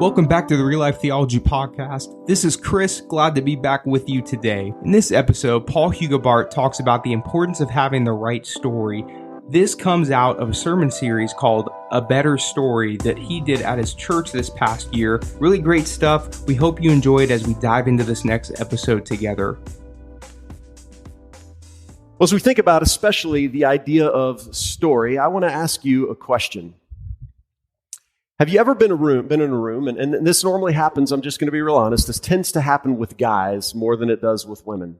Welcome back to the Real Life Theology Podcast. This is Chris, glad to be back with you today. In this episode, Paul Huyghebaert talks about the importance of having the right story. This comes out of a sermon series called A Better Story that he did at his church this past year. Really great stuff. We hope you enjoy it as we dive into this next episode together. Well, as we think about especially the idea of story, I want to ask you a question. Have you ever been in a room, and this normally happens, I'm just going to be real honest, this tends to happen with guys more than it does with women.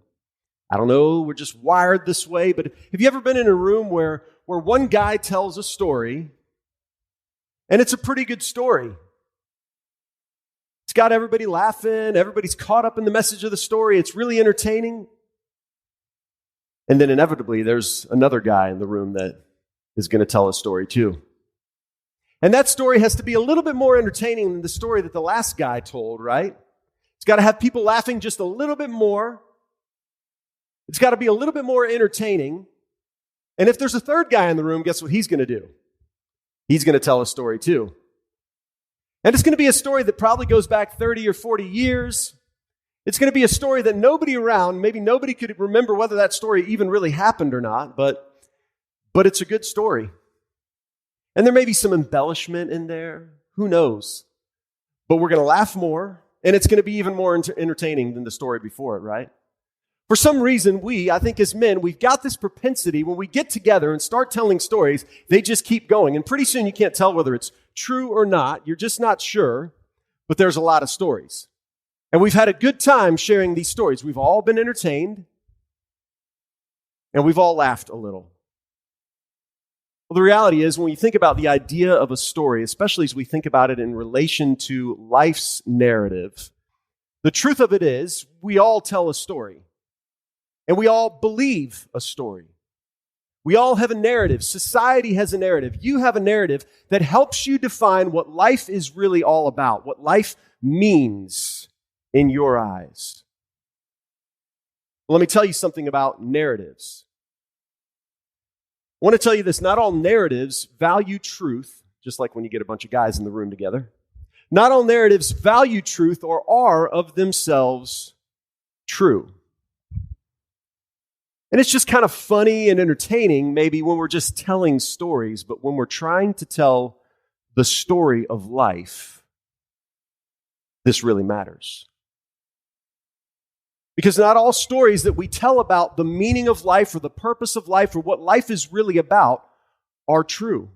I don't know, we're just wired this way, but have you ever been in a room where one guy tells a story, and it's a pretty good story? It's got everybody laughing, everybody's caught up in the message of the story, it's really entertaining. And then inevitably, there's another guy in the room that is going to tell a story too. And that story has to be a little bit more entertaining than the story that the last guy told, right? It's got to have people laughing just a little bit more. It's got to be a little bit more entertaining. And if there's a third guy in the room, guess what he's going to do? He's going to tell a story too. And it's going to be a story that probably goes back 30 or 40 years. It's going to be a story that nobody around, maybe nobody could remember whether that story even really happened or not, but it's a good story. And there may be some embellishment in there. Who knows? But we're going to laugh more, and it's going to be even more entertaining than the story before it, right? For some reason, I think as men, we've got this propensity when we get together and start telling stories, they just keep going. And pretty soon you can't tell whether it's true or not. You're just not sure, but there's a lot of stories. And we've had a good time sharing these stories. We've all been entertained, and we've all laughed a little. Well, the reality is, when you think about the idea of a story, especially as we think about it in relation to life's narrative, the truth of it is, we all tell a story. And we all believe a story. We all have a narrative. Society has a narrative. You have a narrative that helps you define what life is really all about, what life means in your eyes. Well, let me tell you something about narratives. I want to tell you this, not all narratives value truth, just like when you get a bunch of guys in the room together. Not all narratives value truth or are of themselves true. And it's just kind of funny and entertaining maybe when we're just telling stories, but when we're trying to tell the story of life, this really matters. Because not all stories that we tell about the meaning of life or the purpose of life or what life is really about are true.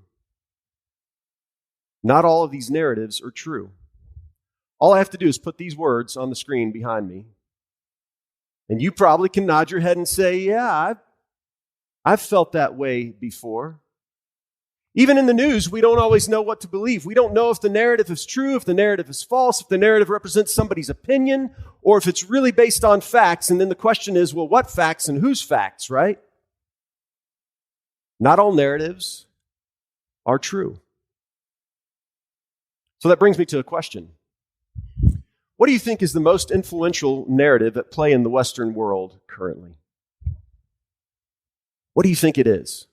Not all of these narratives are true. All I have to do is put these words on the screen behind me. And you probably can nod your head and say, yeah, I've felt that way before. Even in the news, we don't always know what to believe. We don't know if the narrative is true, if the narrative is false, if the narrative represents somebody's opinion, or if it's really based on facts. And then the question is, well, what facts and whose facts, right? Not all narratives are true. So that brings me to a question. What do you think is the most influential narrative at play in the Western world currently? What do you think it is?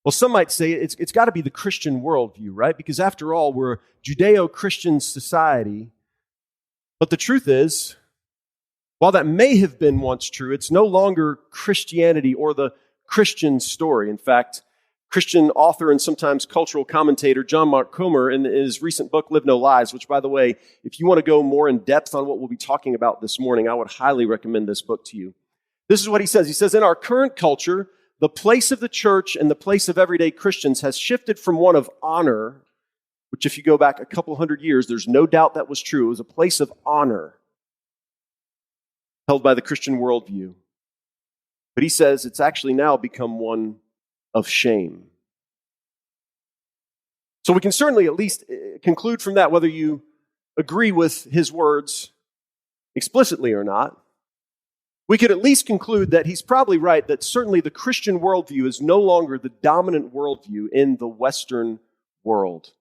Well, some might say it's got to be the Christian worldview, right? Because after all, we're a Judeo-Christian society. But the truth is, while that may have been once true, it's no longer Christianity or the Christian story. In fact, Christian author and sometimes cultural commentator John Mark Comer, in his recent book, Live No Lies, which, by the way, if you want to go more in depth on what we'll be talking about this morning, I would highly recommend this book to you. This is what he says. He says, in our current culture, the place of the church and the place of everyday Christians has shifted from one of honor, which if you go back a couple hundred years, there's no doubt that was true. It was a place of honor held by the Christian worldview. But he says it's actually now become one of shame. So we can certainly at least conclude from that, whether you agree with his words explicitly or not, we could at least conclude that he's probably right, that certainly the Christian worldview is no longer the dominant worldview in the Western world.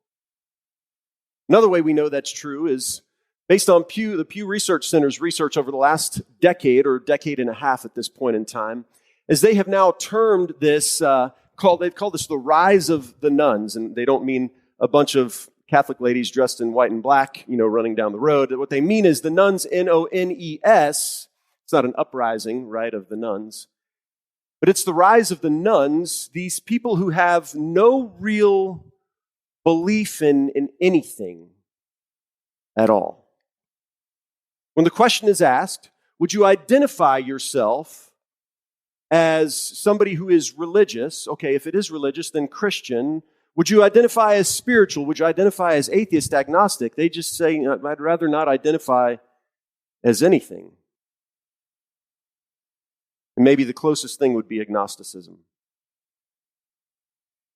Another way we know that's true is based on the Pew Research Center's research over the last decade or decade and a half at this point in time, as they have now termed this, they've called this the rise of the nuns, and they don't mean a bunch of Catholic ladies dressed in white and black, running down the road. What they mean is the nuns, N-O-N-E-S. It's not an uprising, right, of the nuns. But it's the rise of the nuns, these people who have no real belief in anything at all. When the question is asked, would you identify yourself as somebody who is religious? Okay, if it is religious, then Christian. Would you identify as spiritual? Would you identify as atheist, agnostic? They just say, I'd rather not identify as anything. And maybe the closest thing would be agnosticism.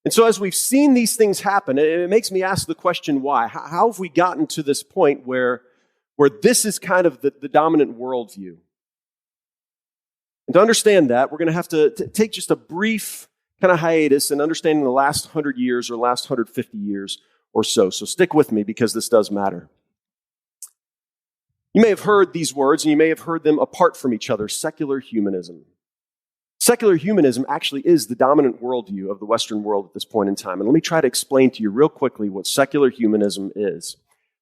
And so as we've seen these things happen, it makes me ask the question, why? How have we gotten to this point where this is kind of the dominant worldview? And to understand that, we're going to have to take just a brief kind of hiatus in understanding the last 100 years or last 150 years or so. So stick with me because this does matter. You may have heard these words, and you may have heard them apart from each other: secular humanism. Secular humanism actually is the dominant worldview of the Western world at this point in time. And let me try to explain to you real quickly what secular humanism is.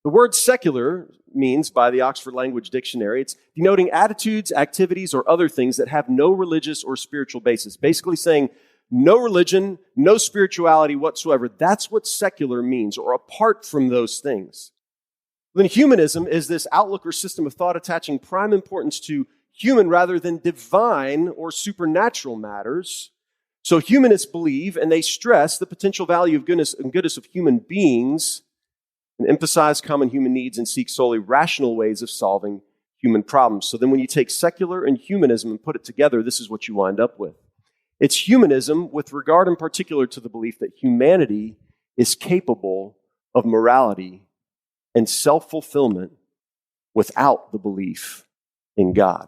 The word secular means, by the Oxford Language Dictionary, it's denoting attitudes, activities, or other things that have no religious or spiritual basis. Basically saying no religion, no spirituality whatsoever. That's what secular means, or apart from those things. Then humanism is this outlook or system of thought attaching prime importance to human rather than divine or supernatural matters. So humanists believe, and they stress, the potential value of goodness and goodness of human beings, and emphasize common human needs and seek solely rational ways of solving human problems. So then when you take secular and humanism and put it together, this is what you wind up with. It's humanism with regard in particular to the belief that humanity is capable of morality and self-fulfillment without the belief in God.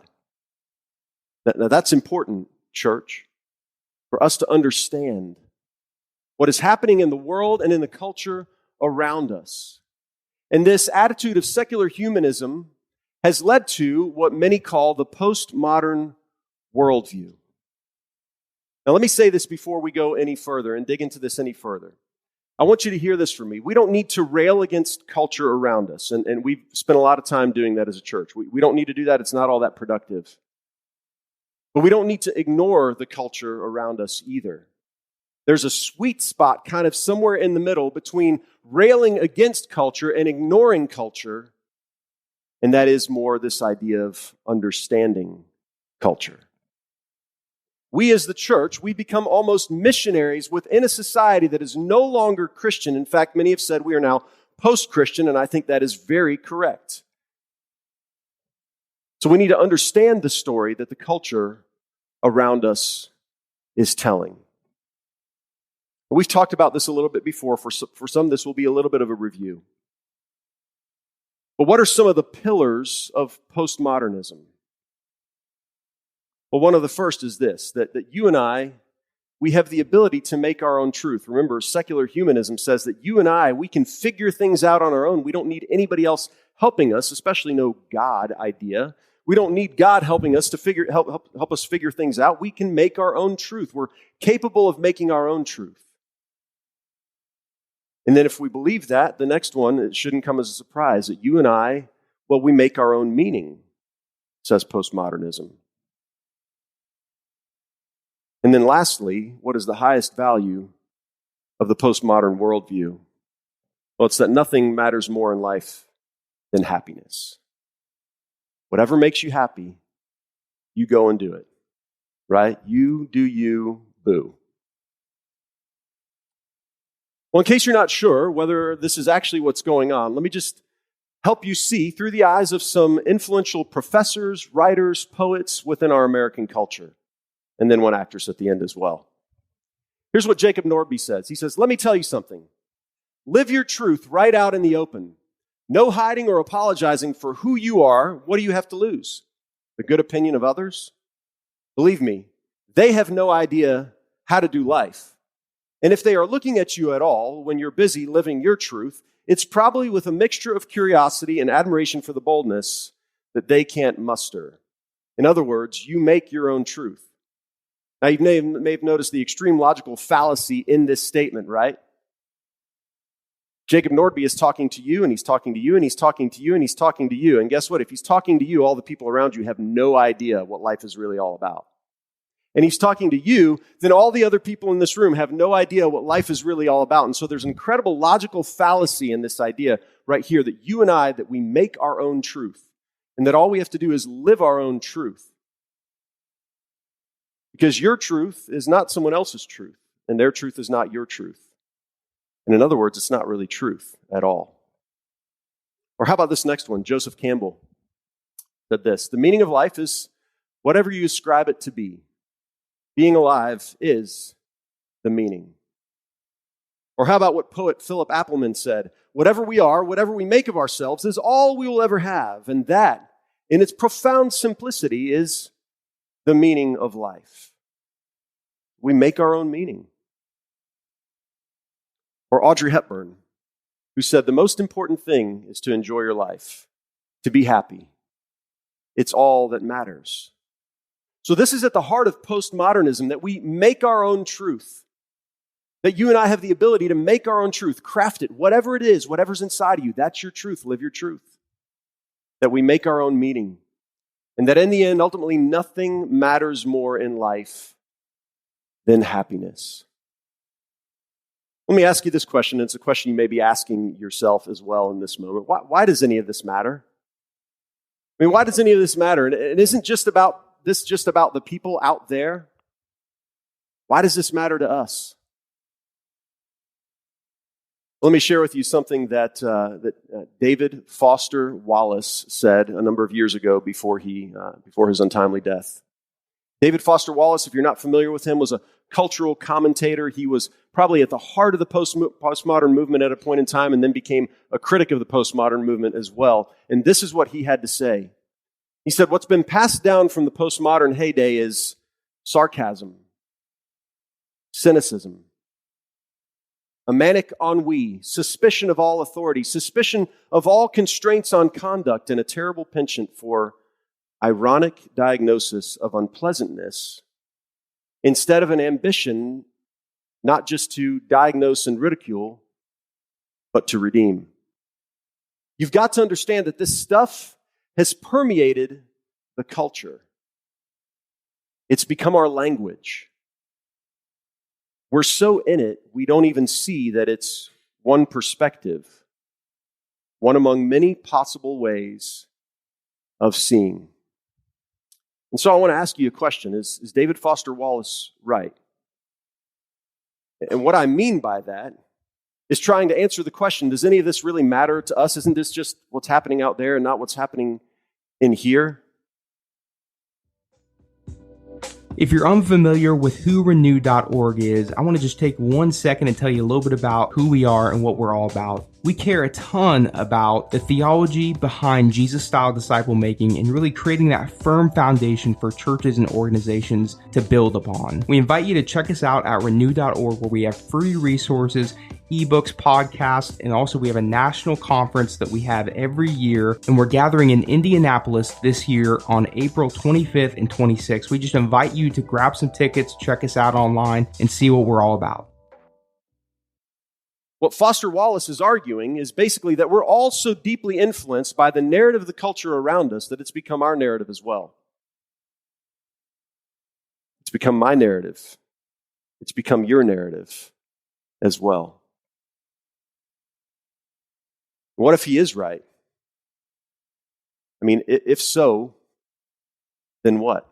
Now that's important, church, for us to understand what is happening in the world and in the culture around us. And this attitude of secular humanism has led to what many call the postmodern worldview. Now let me say this before we go any further and dig into this any further. I want you to hear this from me. We don't need to rail against culture around us, and we've spent a lot of time doing that as a church. We don't need to do that. It's not all that productive. But we don't need to ignore the culture around us either. There's a sweet spot kind of somewhere in the middle between railing against culture and ignoring culture, and that is more this idea of understanding culture. We as the church, we become almost missionaries within a society that is no longer Christian. In fact, many have said we are now post-Christian, and I think that is very correct. So we need to understand the story that the culture around us is telling. We've talked about this a little bit before. For some, this will be a little bit of a review. But what are some of the pillars of postmodernism? Well, one of the first is this, that you and I, we have the ability to make our own truth. Remember, secular humanism says that you and I, we can figure things out on our own. We don't need anybody else helping us, especially no God idea. We don't need God helping us to help us figure things out. We can make our own truth. We're capable of making our own truth. And then if we believe that, the next one, it shouldn't come as a surprise that you and I, well, we make our own meaning, says postmodernism. And then lastly, what is the highest value of the postmodern worldview? Well, it's that nothing matters more in life than happiness. Whatever makes you happy, you go and do it, right? You do you, boo. Well, in case you're not sure whether this is actually what's going on, let me just help you see through the eyes of some influential professors, writers, poets within our American culture. And then one actress at the end as well. Here's what Jacob Norby says. He says, "Let me tell you something. Live your truth right out in the open. No hiding or apologizing for who you are. What do you have to lose? The good opinion of others? Believe me, they have no idea how to do life. And if they are looking at you at all when you're busy living your truth, it's probably with a mixture of curiosity and admiration for the boldness that they can't muster. In other words, you make your own truth." Now, you may have noticed the extreme logical fallacy in this statement, right? Jacob Nordby is talking to you, and he's talking to you, and he's talking to you, and he's talking to you. And guess what? If he's talking to you, all the people around you have no idea what life is really all about. And he's talking to you, then all the other people in this room have no idea what life is really all about. And so there's an incredible logical fallacy in this idea right here that you and I, that we make our own truth, and that all we have to do is live our own truth. Because your truth is not someone else's truth, and their truth is not your truth. And in other words, it's not really truth at all. Or how about this next one? Joseph Campbell said this: the meaning of life is whatever you ascribe it to be. Being alive is the meaning. Or how about what poet Philip Appelman said? Whatever we are, whatever we make of ourselves, is all we will ever have. And that, in its profound simplicity, is the meaning of life. We make our own meaning. Or Audrey Hepburn, who said, the most important thing is to enjoy your life, to be happy. It's all that matters. So this is at the heart of postmodernism, that we make our own truth. That you and I have the ability to make our own truth, craft it, whatever it is, whatever's inside of you, that's your truth, live your truth. That we make our own meaning. And that in the end, ultimately, nothing matters more in life than happiness. Let me ask you this question, and it's a question you may be asking yourself as well in this moment. Why does any of this matter? I mean, why does any of this matter? And it isn't just about the people out there. Why does this matter to us? Let me share with you something that David Foster Wallace said a number of years ago before his untimely death. David Foster Wallace, if you're not familiar with him, was a cultural commentator. He was probably at the heart of the postmodern movement at a point in time, and then became a critic of the postmodern movement as well. And this is what he had to say. He said, what's been passed down from the postmodern heyday is sarcasm, cynicism, a manic ennui, suspicion of all authority, suspicion of all constraints on conduct, and a terrible penchant for ironic diagnosis of unpleasantness, instead of an ambition not just to diagnose and ridicule, but to redeem. You've got to understand that this stuff has permeated the culture. It's become our language. We're so in it, we don't even see that it's one perspective, one among many possible ways of seeing. And so I want to ask you a question. Is David Foster Wallace right? And what I mean by that is trying to answer the question, does any of this really matter to us? Isn't this just what's happening out there and not what's happening in here? If you're unfamiliar with who Renew.org is, I want to just take 1 second and tell you a little bit about who we are and what we're all about. We care a ton about the theology behind Jesus-style disciple making and really creating that firm foundation for churches and organizations to build upon. We invite you to check us out at Renew.org, where we have free resources, ebooks, podcasts, and also we have a national conference that we have every year, and we're gathering in Indianapolis this year on April 25th and 26th. We just invite you to grab some tickets, check us out online, and see what we're all about. What Foster Wallace is arguing is basically that we're all so deeply influenced by the narrative of the culture around us that it's become our narrative as well. It's become my narrative. It's become your narrative as well. What if he is right? I mean, if so, then what?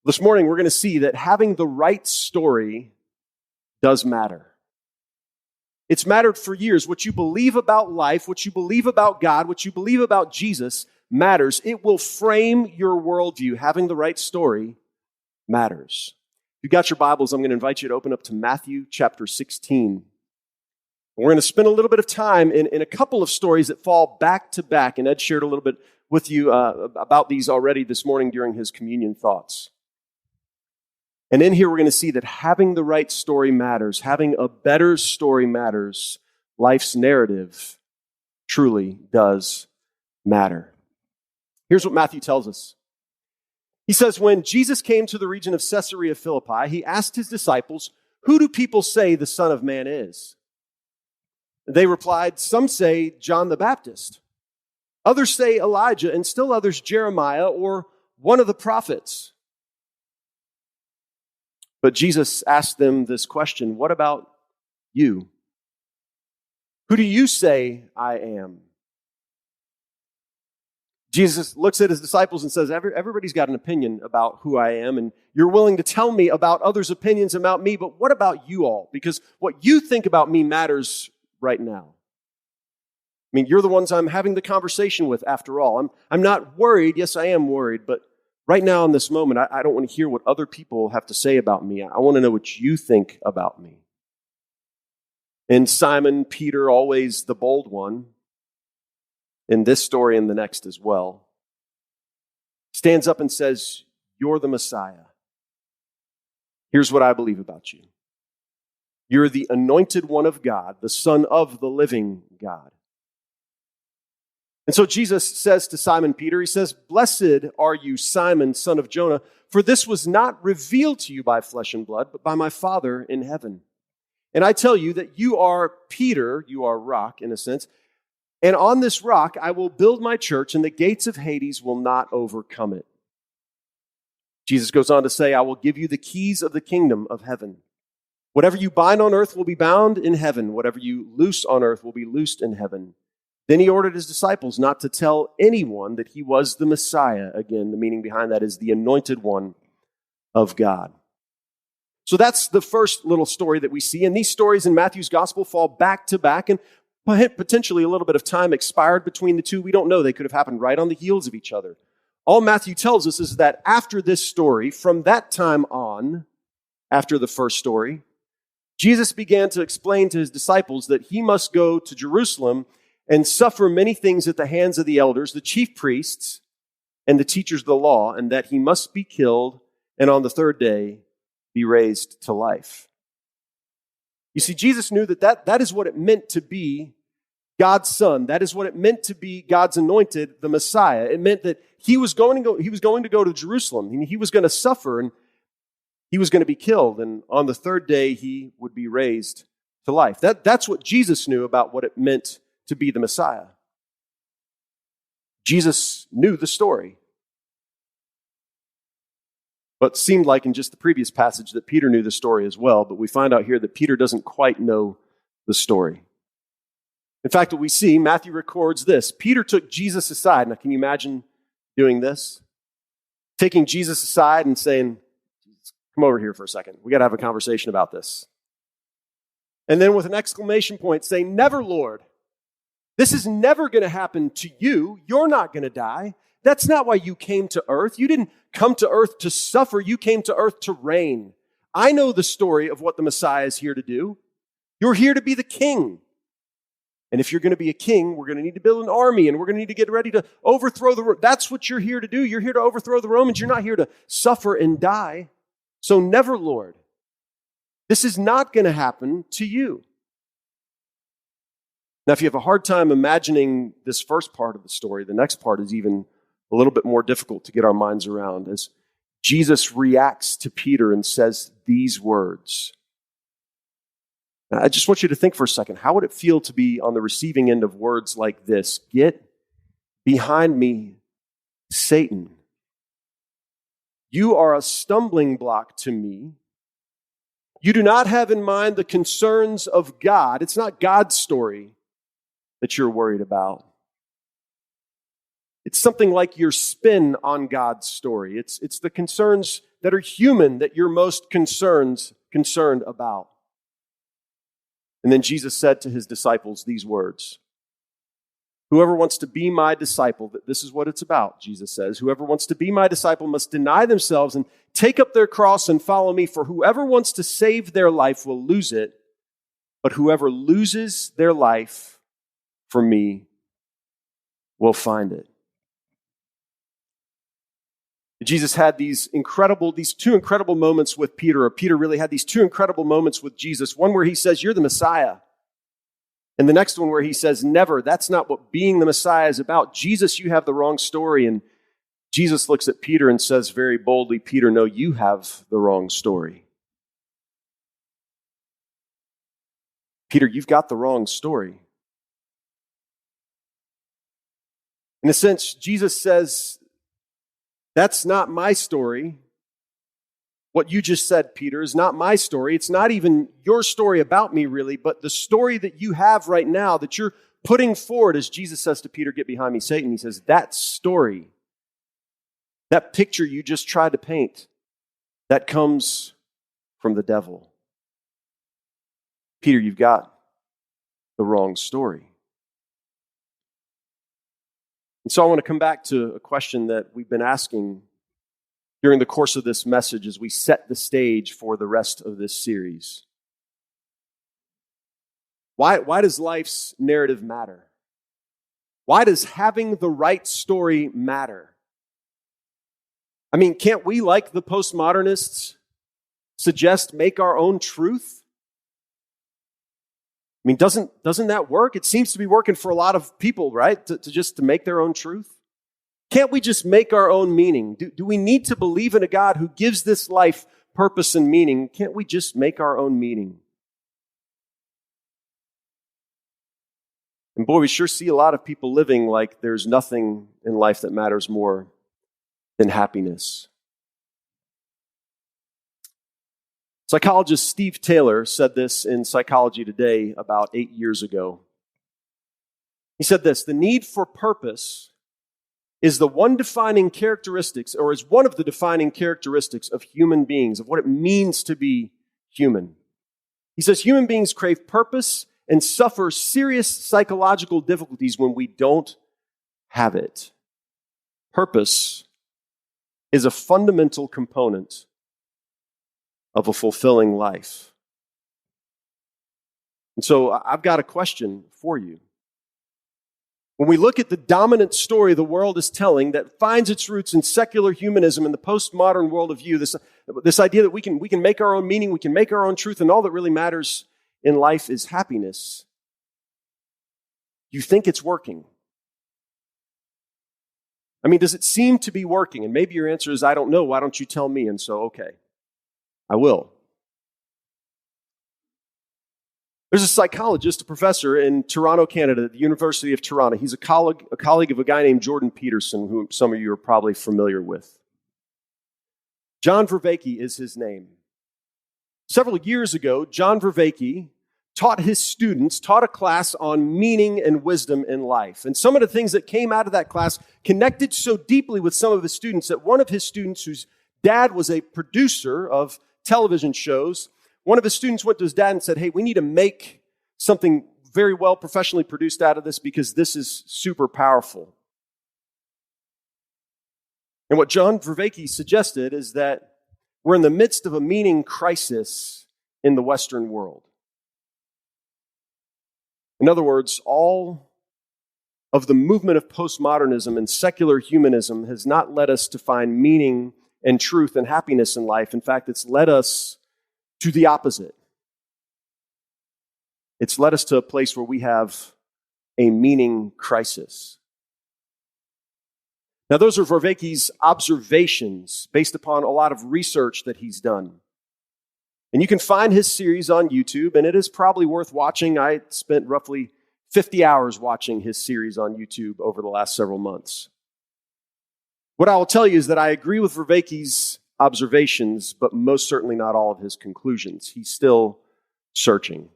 This morning, we're going to see that having the right story does matter. It's mattered for years. What you believe about life, what you believe about God, what you believe about Jesus matters. It will frame your worldview. Having the right story matters. If you've got your Bibles, I'm going to invite you to open up to Matthew chapter 16. We're going to spend a little bit of time in a couple of stories that fall back to back, and Ed shared a little bit with you about these already this morning during his communion thoughts. And in here, we're going to see that having the right story matters. Having a better story matters. Life's narrative truly does matter. Here's what Matthew tells us. He says, when Jesus came to the region of Caesarea Philippi, he asked his disciples, "Who do people say the Son of Man is?" They replied, "Some say John the Baptist. Others say Elijah, and still others Jeremiah or one of the prophets." But Jesus asked them this question, "What about you? Who do you say I am?" Jesus looks at his disciples and says, everybody's got an opinion about who I am, and you're willing to tell me about others' opinions about me, but what about you all? Because what you think about me matters right now. I mean, you're the ones I'm having the conversation with after all. I'm not worried. Yes, I am worried, but right now in this moment, I don't want to hear what other people have to say about me. I want to know what you think about me. And Simon Peter, always the bold one, in this story and the next as well, stands up and says, "You're the Messiah. Here's what I believe about you. You're the anointed one of God, the Son of the living God." And so Jesus says to Simon Peter, he says, "Blessed are you, Simon, son of Jonah, for this was not revealed to you by flesh and blood, but by my Father in heaven. And I tell you that you are Peter," you are rock in a sense, "and on this rock I will build my church, and the gates of Hades will not overcome it." Jesus goes on to say, "I will give you the keys of the kingdom of heaven. Whatever you bind on earth will be bound in heaven. Whatever you loose on earth will be loosed in heaven." Then he ordered his disciples not to tell anyone that he was the Messiah. Again, the meaning behind that is the anointed one of God. So that's the first little story that we see. And these stories in Matthew's gospel fall back to back, and potentially a little bit of time expired between the two. We don't know. They could have happened right on the heels of each other. All Matthew tells us is that after this story, from that time on, after the first story, Jesus began to explain to his disciples that he must go to Jerusalem and suffer many things at the hands of the elders, the chief priests, and the teachers of the law, and that he must be killed and on the third day be raised to life. You see, Jesus knew that is what it meant to be God's son. That is what it meant to be God's anointed, the Messiah. It meant that he was going to go to Jerusalem, and he was going to suffer, and he was going to be killed, and on the third day he would be raised to life. That's what Jesus knew about what it meant to be the Messiah. Jesus knew the story. But it seemed like in just the previous passage that Peter knew the story as well, but we find out here that Peter doesn't quite know the story. In fact, what we see, Matthew records this. Peter took Jesus aside. Now, can you imagine doing this? Taking Jesus aside and saying, "Come over here for a second. We got to have a conversation about this." And then with an exclamation point saying, "Never, Lord. This is never going to happen to you. You're not going to die. That's not why you came to earth. You didn't come to earth to suffer. You came to earth to reign. I know the story of what the Messiah is here to do. You're here to be the king. And if you're going to be a king, we're going to need to build an army, and we're going to need to get ready to overthrow that's what you're here to do. You're here to overthrow the Romans. You're not here to suffer and die. So never, Lord. This is not going to happen to you." Now, if you have a hard time imagining this first part of the story, the next part is even a little bit more difficult to get our minds around as Jesus reacts to Peter and says these words. Now, I just want you to think for a second, how would it feel to be on the receiving end of words like this? "Get behind me, Satan. You are a stumbling block to me. You do not have in mind the concerns of God." It's not God's story that you're worried about. It's something like your spin on God's story. It's the concerns that are human that you're most concerned about. And then Jesus said to his disciples these words. "Whoever wants to be my disciple," this is what it's about, Jesus says, "whoever wants to be my disciple must deny themselves and take up their cross and follow me. For whoever wants to save their life will lose it, but whoever loses their life for me will find it." Jesus had these two incredible moments with Peter, or Peter really had these two incredible moments with Jesus. One where he says, "You're the Messiah." And the next one where he says, "Never. That's not what being the Messiah is about. Jesus, you have the wrong story." And Jesus looks at Peter and says very boldly, "Peter, no, you have the wrong story." Peter, you've got the wrong story. In a sense, Jesus says, that's not my story. What you just said, Peter, is not my story. It's not even your story about me, really, but the story that you have right now that you're putting forward, as Jesus says to Peter, get behind me, Satan. He says, that story, that picture you just tried to paint, that comes from the devil. Peter, you've got the wrong story. And so I want to come back to a question that we've been asking during the course of this message as we set the stage for the rest of this series. Why does life's narrative matter? Why does having the right story matter? I mean, can't we, like the postmodernists, suggest make our own truth? I mean, doesn't that work? It seems to be working for a lot of people, right? To make their own truth. Can't we just make our own meaning? Do we need to believe in a God who gives this life purpose and meaning? Can't we just make our own meaning? And boy, we sure see a lot of people living like there's nothing in life that matters more than happiness. Psychologist Steve Taylor said this in Psychology Today about 8 years ago. He said this, the need for purpose is one of the defining characteristics of human beings, of what it means to be human. He says human beings crave purpose and suffer serious psychological difficulties when we don't have it. Purpose is a fundamental component of a fulfilling life. And so I've got a question for you. When we look at the dominant story the world is telling that finds its roots in secular humanism and the postmodern worldview, this idea that we can make our own meaning, we can make our own truth, and all that really matters in life is happiness. You think it's working? I mean, does it seem to be working? And maybe your answer is, I don't know. Why don't you tell me? And so, okay, I will. There's a psychologist, a professor in Toronto, Canada, at the University of Toronto. He's a colleague of a guy named Jordan Peterson, who some of you are probably familiar with. John Vervaeke is his name. Several years ago, John Vervaeke taught a class on meaning and wisdom in life. And some of the things that came out of that class connected so deeply with some of his students that one of his students, whose dad was a producer of television shows, one of his students went to his dad and said, hey, we need to make something very well professionally produced out of this because this is super powerful. And what John Vervaeke suggested is that we're in the midst of a meaning crisis in the Western world. In other words, all of the movement of postmodernism and secular humanism has not led us to find meaning and truth and happiness in life. In fact, it's led us to the opposite. It's led us to a place where we have a meaning crisis. Now, those are Vervaeke's observations based upon a lot of research that he's done. And you can find his series on YouTube, and it is probably worth watching. I spent roughly 50 hours watching his series on YouTube over the last several months. What I will tell you is that I agree with Vervaeke's observations, but most certainly not all of his conclusions. He's still searching.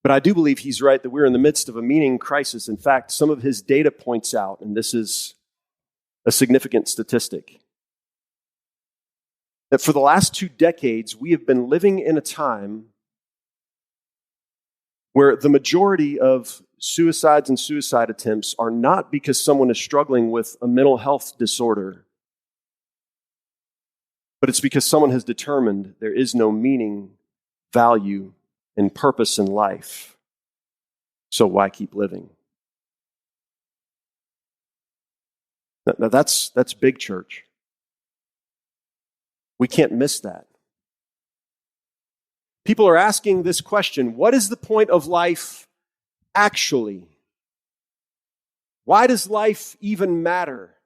But I do believe he's right that we're in the midst of a meaning crisis. In fact, some of his data points out, and this is a significant statistic, that for the last 2 decades, we have been living in a time where the majority of suicides and suicide attempts are not because someone is struggling with a mental health disorder, but it's because someone has determined there is no meaning, value, and purpose in life. So why keep living? Now that's big, church. We can't miss that. People are asking this question, what is the point of life actually? Why does life even matter?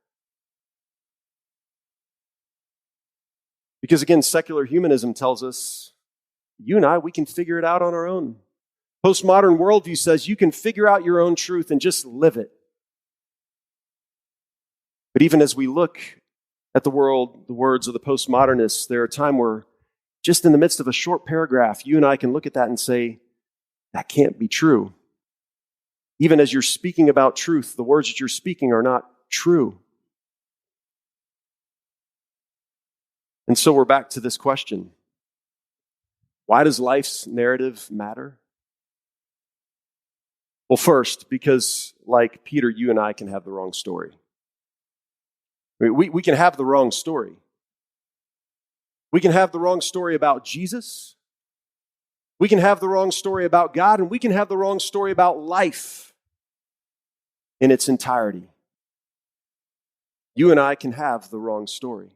Because again, secular humanism tells us you and I, we can figure it out on our own. Postmodern worldview says you can figure out your own truth and just live it. But even as we look at the words of the postmodernists, there are times where just in the midst of a short paragraph, you and I can look at that and say, that can't be true. Even as you're speaking about truth, the words that you're speaking are not true. And so we're back to this question. Why does life's narrative matter? Well, first, because like Peter, you and I can have the wrong story. We can have the wrong story. We can have the wrong story about Jesus. We can have the wrong story about God, and we can have the wrong story about life in its entirety. You and I can have the wrong story.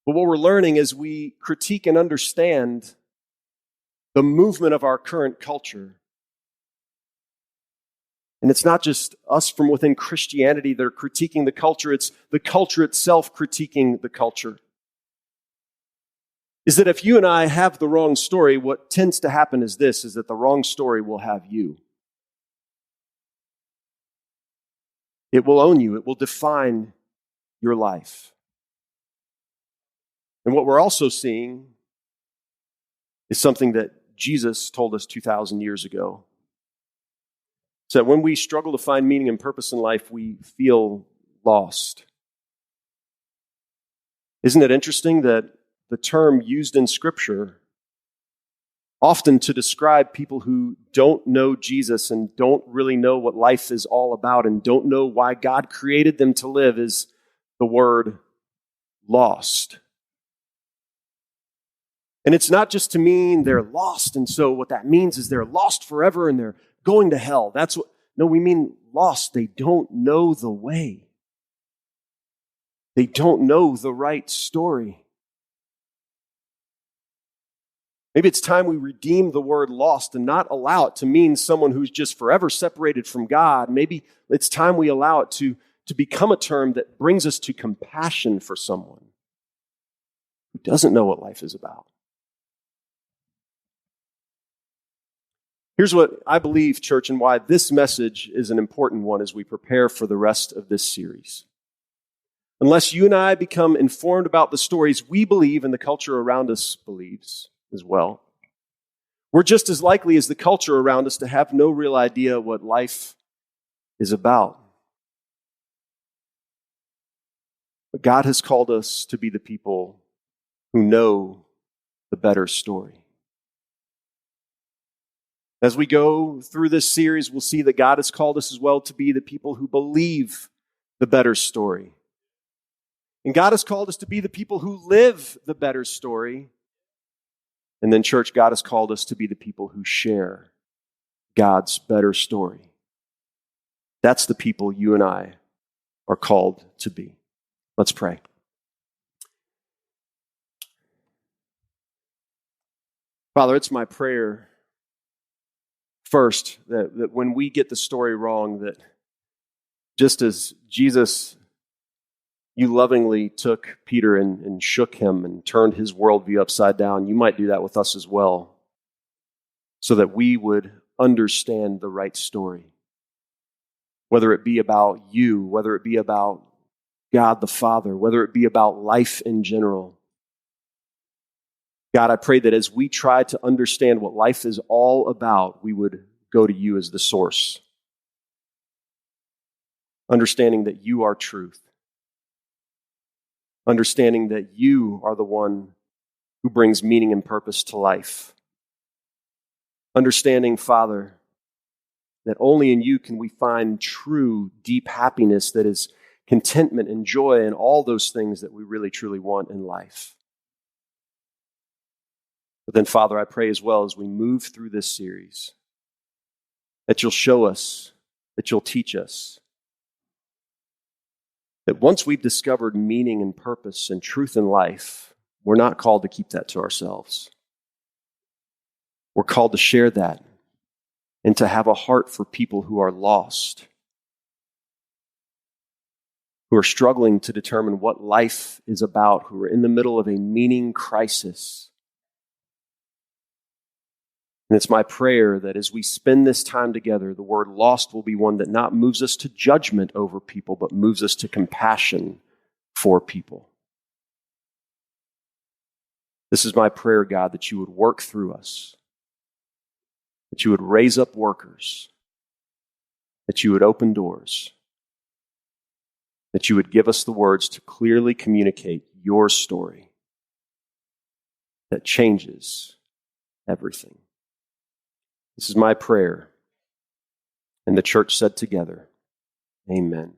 But what we're learning as we critique and understand the movement of our current culture, and it's not just us from within Christianity that are critiquing the culture, it's the culture itself critiquing the culture, is that if you and I have the wrong story, what tends to happen is this, is that the wrong story will have you. It will own you. It will define your life. And what we're also seeing is something that Jesus told us 2,000 years ago. So that when we struggle to find meaning and purpose in life, we feel lost. Isn't it interesting that the term used in Scripture, often to describe people who don't know Jesus and don't really know what life is all about and don't know why God created them to live, is the word lost. And it's not just to mean they're lost, and so what that means is they're lost forever and they're going to hell. No, we mean lost. They don't know the way. They don't know the right story. Maybe it's time we redeem the word lost and not allow it to mean someone who's just forever separated from God. Maybe it's time we allow it to become a term that brings us to compassion for someone who doesn't know what life is about. Here's what I believe, church, and why this message is an important one as we prepare for the rest of this series. Unless you and I become informed about the stories we believe and the culture around us believes as well, we're just as likely as the culture around us to have no real idea what life is about. But God has called us to be the people who know the better story. As we go through this series, we'll see that God has called us as well to be the people who believe the better story. And God has called us to be the people who live the better story. And then, church, God has called us to be the people who share God's better story. That's the people you and I are called to be. Let's pray. Father, it's my prayer first, that when we get the story wrong, that just as Jesus, you lovingly took Peter and shook him and turned his worldview upside down, you might do that with us as well, so that we would understand the right story. Whether it be about you, whether it be about God the Father, whether it be about life in general. God, I pray that as we try to understand what life is all about, we would go to you as the source. Understanding that you are truth. Understanding that you are the one who brings meaning and purpose to life. Understanding, Father, that only in you can we find true, deep happiness that is contentment and joy and all those things that we really, truly want in life. But then, Father, I pray as well as we move through this series that you'll show us, that you'll teach us, that once we've discovered meaning and purpose and truth in life, we're not called to keep that to ourselves. We're called to share that and to have a heart for people who are lost, who are struggling to determine what life is about, who are in the middle of a meaning crisis. And it's my prayer that as we spend this time together, the word lost will be one that not moves us to judgment over people, but moves us to compassion for people. This is my prayer, God, that you would work through us, that you would raise up workers, that you would open doors, that you would give us the words to clearly communicate your story that changes everything. This is my prayer. And the church said together, amen.